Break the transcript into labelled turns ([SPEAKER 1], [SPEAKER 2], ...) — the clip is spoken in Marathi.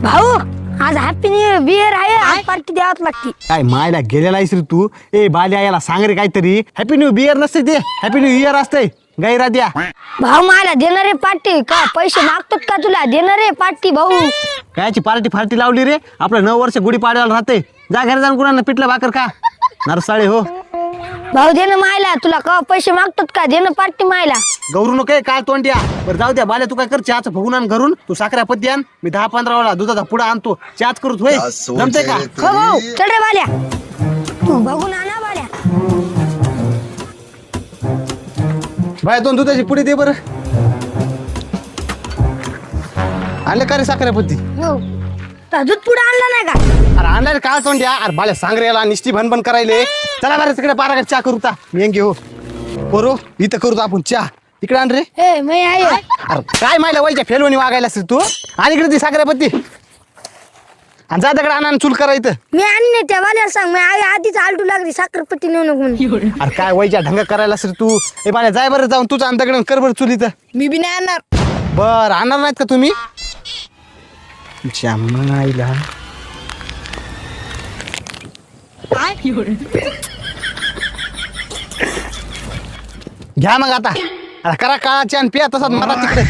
[SPEAKER 1] भाऊ आज हॅपी न्यू बियर आहे, आज पार्टी द्यावच लागती.
[SPEAKER 2] काय मायला गेलेला आहेस रे तू? ए बाल्या याला सांग रे काहीतरी. हॅपी न्यू बियर नसते ते, हॅपी न्यू इयर असते. गैरा द्या
[SPEAKER 1] भाऊ मला देणार आहे पार्टी का? पैसे मागतो का तुला? देणार आहे पार्टी भाऊ.
[SPEAKER 2] कायची पार्टी फार्टी लावली रे? आपलं 9 वर्ष गुढी पाडव्याला राहते. जा घरी जाऊन कुणाला पिठलं भाकर का नरसाळे हो.
[SPEAKER 1] भाऊ दे ना मायला, तुला का पैसे मागतो का? दे ना पार्टी मायला.
[SPEAKER 2] गौरू नको काय तोंड्या. बरं जाऊ द्या बाल्या, तू काय कर चहाचं फुगून आण घरून. तू साखऱ्या पत्ती आण, मी 10-15 वेळा दुधाचा पुडा आणतो. चहाच करूच होय, जमते का?
[SPEAKER 1] हो भाऊ चल रे बाल्या, तू बघून आणा बाल्या.
[SPEAKER 2] बाय 2 दुधाची पुडी दे बरं. आणले का रे साखऱ्या पत्ती?
[SPEAKER 1] हो दूध पुढे आणला नाही का?
[SPEAKER 2] अरे आणलाय काय तोंड्या. अरे बाल्या सांग रे याला, निष्ठी भनभन करायले. चला बरं तिकडे बारा चहा करू ता. मी येंगे हो बरो, इथं करू आपण चहा. तिकडे आण रे.
[SPEAKER 1] ए मी आहे.
[SPEAKER 2] अरे काय मायला वयच्या फेलवणी वागायला असते तू. आणि इकडे ती साखऱ्या पत्ती आणि जा दगड आणा चूल करा इथं.
[SPEAKER 1] मी आणणे त्या बाल्या सांग, मी आई आधीच आलटू लागली साखरपट्टी नेऊ नको म्हणून.
[SPEAKER 2] अरे काय वयच्या ढंग करायला असते तू. ए बाल्या जाय बरं जाऊन तूच आण दगड कर बरं चूल इथं.
[SPEAKER 1] मी बी नाही आणणार.
[SPEAKER 2] बर आणणार नाहीत का तुम्ही? मायला घ्या मग आता. अरे करा काळाची आणि पिया तसाच मला तिकडे.